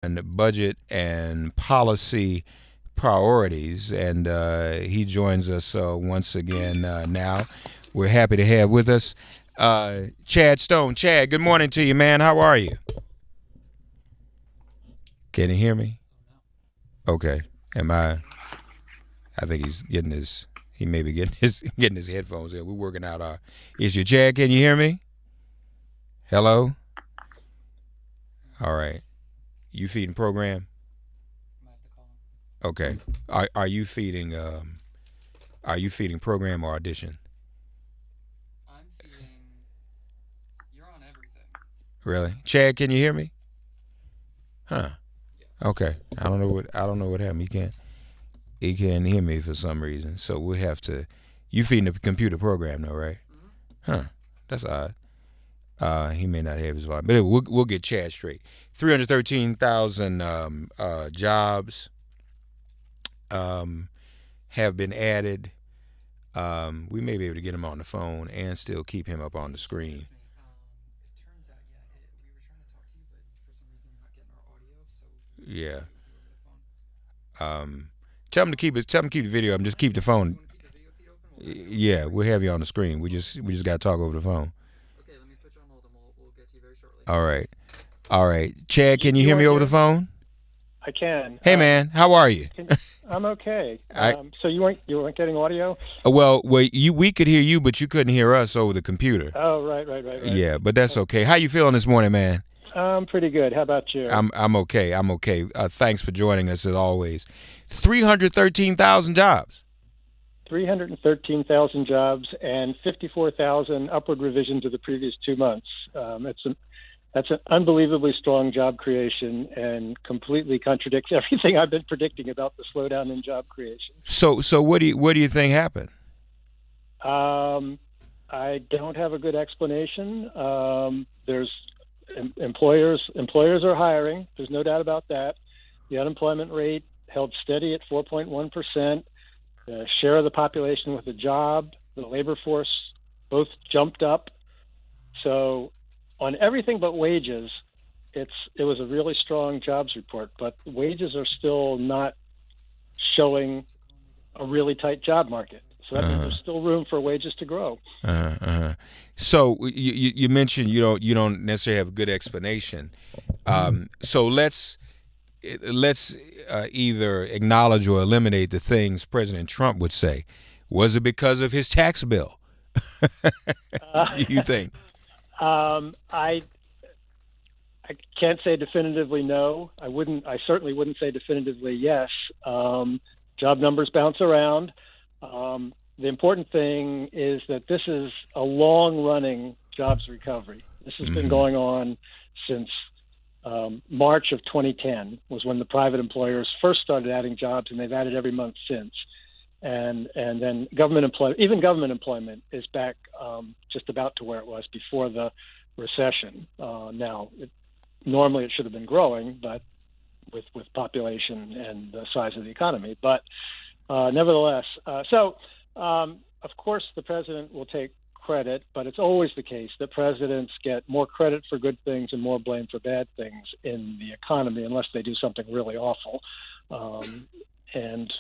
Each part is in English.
and budget and policy priorities, and he joins us once again now. We're happy to have with us Chad Stone. Chad, good morning to you, man. How are you? Can you hear me? Okay. Am I? I think he's getting his. He may be getting his getting his headphones in. We're working out our issue. Chad, can you hear me? Hello. All right. You feeding program? Okay. Are you feeding program or audition? Really? Chad, can you hear me? Huh. Okay. I don't know what happened. He can't hear me for some reason. So we have to you feeding the computer program though, right? Huh. That's odd. He may not have his volume, but anyway, we'll get Chad straight. 313,000 jobs have been added. We may be able to get him on the phone and still keep him up on the screen. Yeah. Um, tell him to keep it. Tell him to keep the video up. Just keep the phone. Yeah, we'll have you on the screen. We just got to talk over the phone. All right. All right. Chad, can you You hear me weren't over the getting. phone? I can. Hey, man. How are you? I'm okay. I So you weren't getting audio? well, we could hear you, but you couldn't hear us over the computer. Oh, right. Yeah, but that's okay. How you feeling this morning, man? I'm pretty good. How about you? I'm okay. I'm okay. Thanks for joining us as always. 313,000 jobs. 313,000 jobs and 54,000 upward revision to the previous 2 months. That's an unbelievably strong job creation and completely contradicts everything I've been predicting about the slowdown in job creation. So what do you think happened? I don't have a good explanation. There's employers are hiring. There's no doubt about that. The unemployment rate held steady at 4.1%. The share of the population with a job, the labor force, both jumped up. So on everything but wages, it was a really strong jobs report. But wages are still not showing a really tight job market. So that means there's still room for wages to grow. So you mentioned you don't necessarily have a good explanation. So let's either acknowledge or eliminate the things President Trump would say. Was it because of his tax bill? You think? I can't say definitively no. I certainly wouldn't say definitively yes. Job numbers bounce around. The important thing is that this is a long-running jobs recovery. This has been going on since March of 2010 was when the private employers first started adding jobs, and they've added every month since. And then even government employment is back just about to where it was before the recession. Normally it should have been growing, but with population and the size of the economy. But nevertheless, of course the president will take credit, but it's always the case that presidents get more credit for good things and more blame for bad things in the economy, unless they do something really awful. And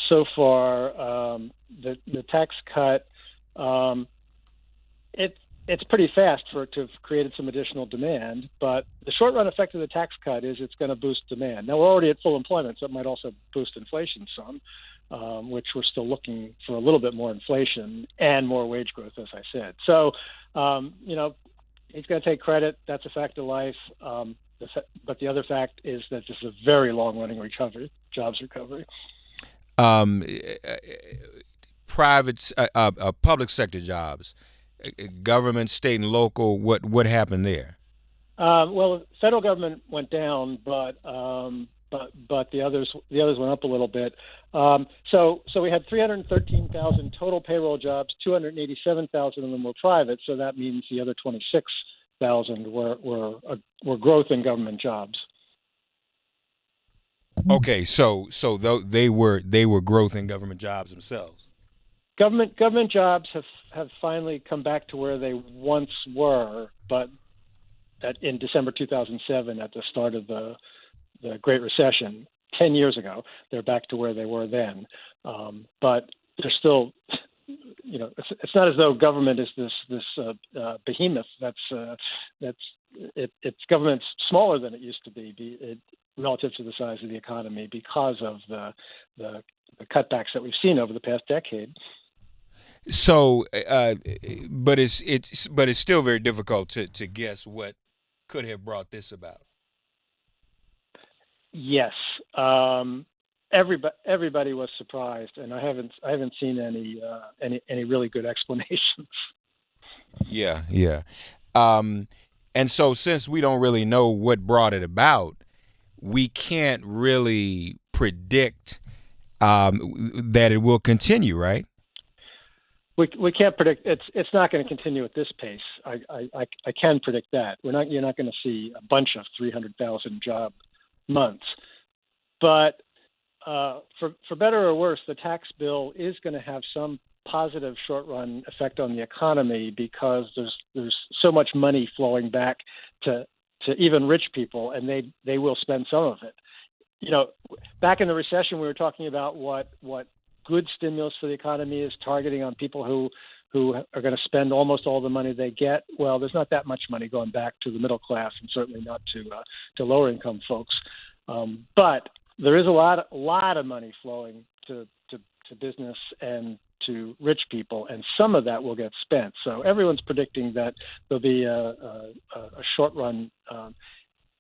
so far, the tax cut, it's pretty fast for it to have created some additional demand, but the short run effect of the tax cut is it's going to boost demand. Now, we're already at full employment, so it might also boost inflation some, which we're still looking for a little bit more inflation and more wage growth, as I said. So, he's going to take credit. That's a fact of life. But the other fact is that this is a very long-running jobs recovery. Um, public sector jobs, government, state and local. What happened there? Well, the federal government went down, but the others went up a little bit. So we had 313,000 total payroll jobs. 287,000 of them were private. So that means the other 26,000 were growth in government jobs. Okay, so they were growth in government jobs themselves. Government jobs have finally come back to where they once were, but in December 2007, at the start of the the Great Recession 10 years ago. They're back to where they were then, but they're still. It's not as though government is this behemoth. It's government's smaller than it used to be relative to the size of the economy because of the cutbacks that we've seen over the past decade. So, but it's still very difficult to guess what could have brought this about. Yes. Everybody was surprised, and I haven't seen any really good explanations. Yeah. And so since we don't really know what brought it about, we can't really predict that it will continue, right? We can't predict. It's not going to continue at this pace. I can predict that. You're not going to see a bunch of 300,000 job months, but for better or worse, the tax bill is going to have some positive short-run effect on the economy because there's so much money flowing back to even rich people, and they will spend some of it. Back in the recession, we were talking about what good stimulus for the economy is targeting on people who are going to spend almost all the money they get. Well, there's not that much money going back to the middle class, and certainly not to lower income folks. But there is a lot of money flowing to business and to rich people, and some of that will get spent. So everyone's predicting that there'll be a short-run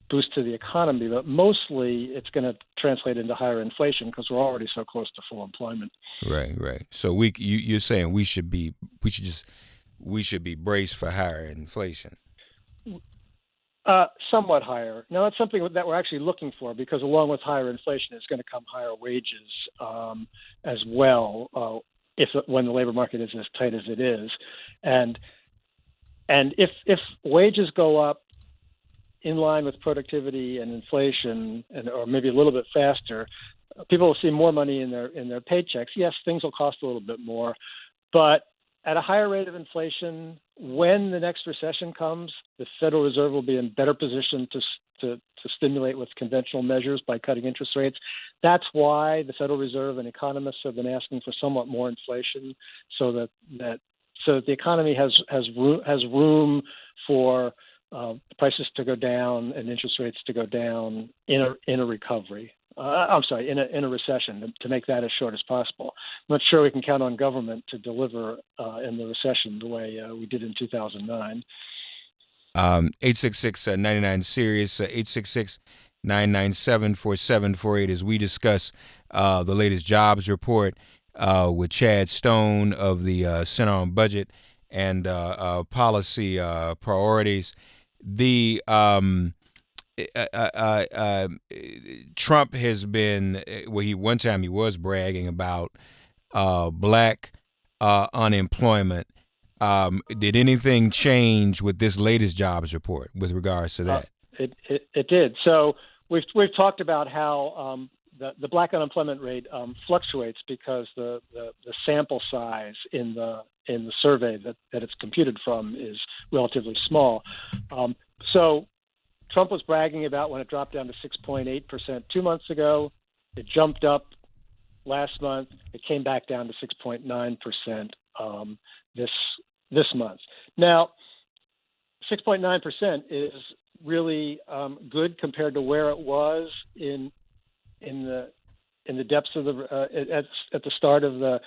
boost to the economy, but mostly it's going to translate into higher inflation because we're already so close to full employment. Right. So you're saying we should be braced for higher inflation. Somewhat higher. Now, that's something that we're actually looking for because along with higher inflation is going to come higher wages as well when the labor market is as tight as it is. And if wages go up in line with productivity and inflation, or maybe a little bit faster, people will see more money in their paychecks. Yes, things will cost a little bit more, but at a higher rate of inflation, when the next recession comes, the Federal Reserve will be in better position to stimulate with conventional measures by cutting interest rates. That's why the Federal Reserve and economists have been asking for somewhat more inflation, so that the economy has room for prices to go down and interest rates to go down in a recovery. In a recession, to make that as short as possible. I'm not sure we can count on government to deliver in the recession the way we did in 2009. 866-99-SIRIUS, 866-997-4748 as we discuss the latest jobs report with Chad Stone of the Center on Budget and Policy Priorities. Trump has been, one time he was bragging about black unemployment. Did anything change with this latest jobs report with regards to that? It did. So we've talked about how the black unemployment rate fluctuates because the sample size in the survey that it's computed from is relatively small. So Trump was bragging about when it dropped down to 6.8% 2 months ago. It jumped up last month. It came back down to 6.9% this month. Now, 6.9% is really good compared to where it was in the depths of at the start of the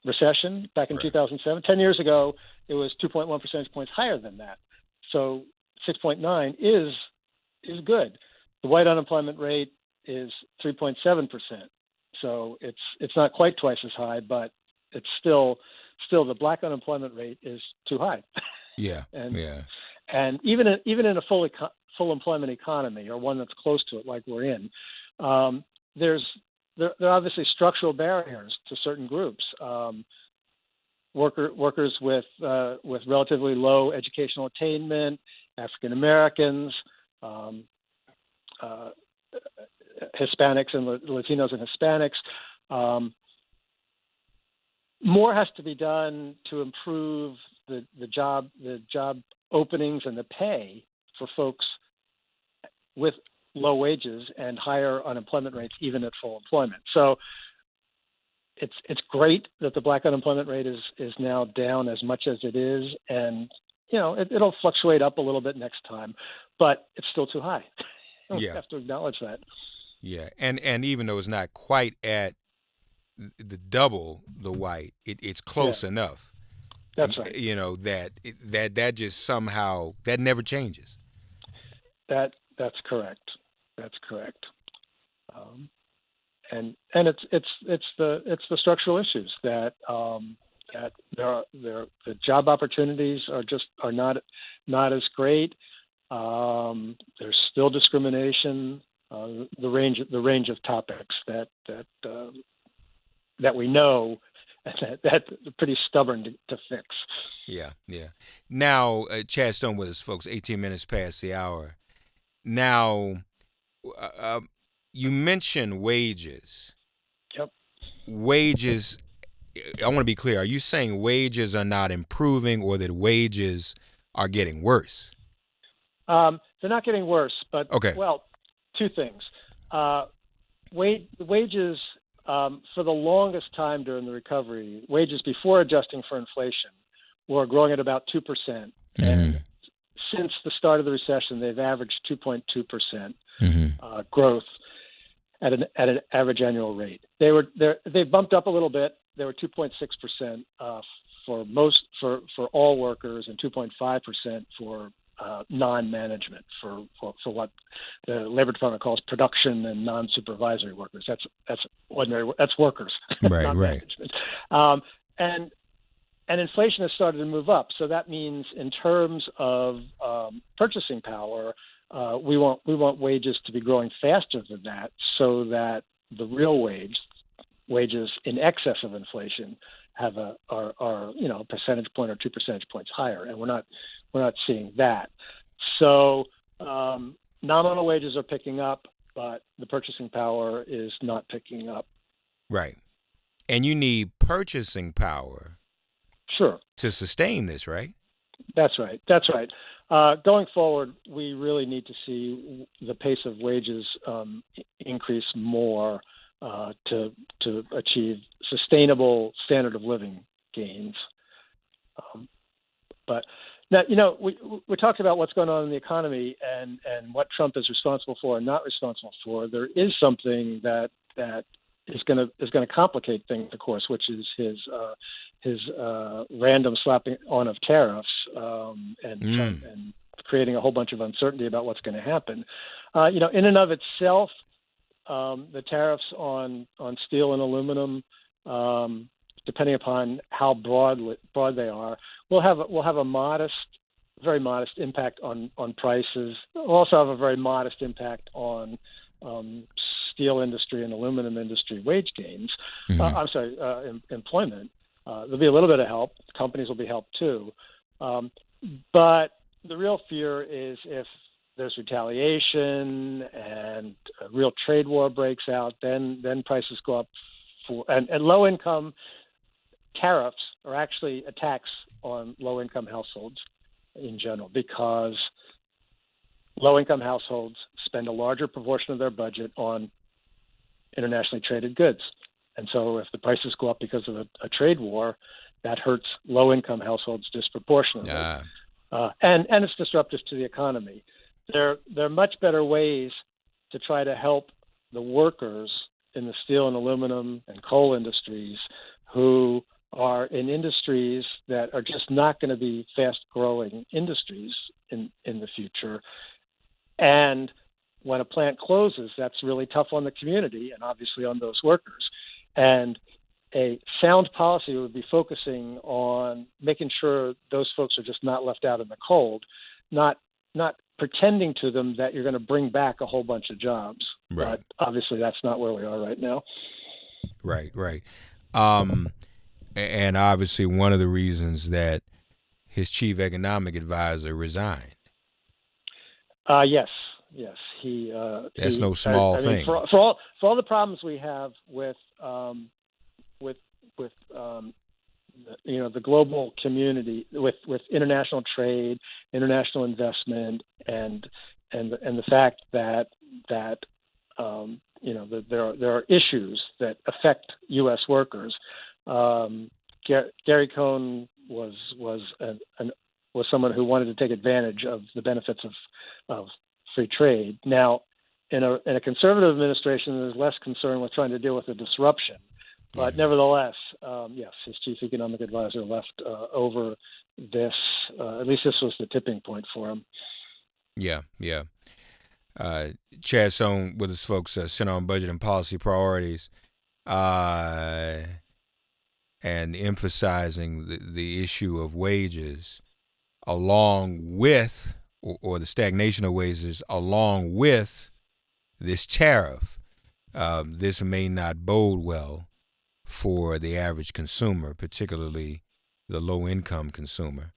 recession back in 2007. 10 years ago, it was 2.1 percentage points higher than that. So 6.9 is good. The white unemployment rate is 3.7%. So it's not quite twice as high, but it's still the black unemployment rate is too high. Yeah. And even in a full employment economy, or one that's close to it, like we're in, there are obviously structural barriers to certain groups. Workers with relatively low educational attainment, African Americans, Hispanics and Latinos and Hispanics. More has to be done to improve the job openings and the pay for folks with low wages and higher unemployment rates even at full employment. So it's great that the black unemployment rate is now down as much as it is, and it'll fluctuate up a little bit next time, but it's still too high. We have to acknowledge that. Yeah, and even though it's not quite at the double the white, it's close enough. That's right. That just somehow that never changes. That's correct. That's correct. And it's the structural issues that that the job opportunities are not as great. There's still discrimination. The range of topics that we know that are pretty stubborn to fix. Yeah. Now, Chad Stone with us, folks. 18 minutes past the hour. Now, you mentioned wages. Yep. Wages. I want to be clear. Are you saying wages are not improving, or that wages are getting worse? They're not getting worse, but okay. Well, two things. Wages for the longest time during the recovery, wages before adjusting for inflation were growing at about 2%, and since the start of the recession, they've averaged 2.2% growth at an average annual rate. They've bumped up a little bit. They were 2.6% for all workers and 2.5% for non-management, for what the Labor Department calls production and non-supervisory workers. That's ordinary. That's workers, right, not right. management. And inflation has started to move up. So that means, in terms of purchasing power, we want wages to be growing faster than that, so that the real wages in excess of inflation are a percentage point or 2 percentage points higher, and we're not seeing that. So nominal wages are picking up, but the purchasing power is not picking up. Right, and you need purchasing power. Sure. To sustain this, right? That's right. Going forward, we really need to see the pace of wages increase more to achieve sustainable standard of living gains. But now, we talked about what's going on in the economy and what Trump is responsible for and not responsible for. There is something that is going to complicate things, of course, which is his random slapping on of tariffs and creating a whole bunch of uncertainty about what's going to happen. In and of itself, the tariffs on steel and aluminum, depending upon how broad they are, will have a very modest impact on prices. We'll also have a very modest impact on steel industry and aluminum industry wage gains. Employment. There'll be a little bit of help. Companies will be helped too. But the real fear is if there's retaliation and a real trade war breaks out, then prices go up. And low-income tariffs are actually a tax on low-income households in general, because low-income households spend a larger proportion of their budget on internationally traded goods. And so if the prices go up because of a trade war, that hurts low-income households disproportionately. And it's disruptive to the economy. There are much better ways to try to help the workers in the steel and aluminum and coal industries who are in industries that are just not going to be fast-growing industries in the future. And when a plant closes, that's really tough on the community and obviously on those workers. And a sound policy would be focusing on making sure those folks are just not left out in the cold, not pretending to them that you're going to bring back a whole bunch of jobs. Right. But obviously that's not where we are right now. Right. And obviously one of the reasons that his chief economic advisor resigned. Yes. That's no small thing. For all the problems we have with the global community, with international trade, international investment, and the fact that that that there are issues that affect U.S. workers. Gary Cohn was someone who wanted to take advantage of the benefits of free trade. Now, in a conservative administration, there's less concern with trying to deal with the disruption. But nevertheless, yes, his chief economic advisor left over this. At least this was the tipping point for him. Yeah. Chad Stone with his folks, Center on Budget and Policy Priorities, and emphasizing the issue of wages along with, or the stagnation of wages along with this tariff. This may not bode well for the average consumer, particularly the low-income consumer.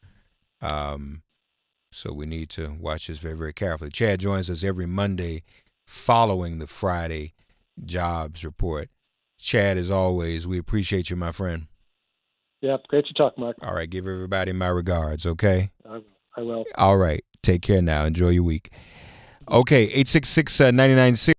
So we need to watch this very, very carefully. Chad joins us every Monday following the Friday jobs report. Chad, as always, we appreciate you, my friend. Yep, great to talk, Mark. All right, give everybody my regards, okay? I will. All right, take care now. Enjoy your week. Okay, 866-9960.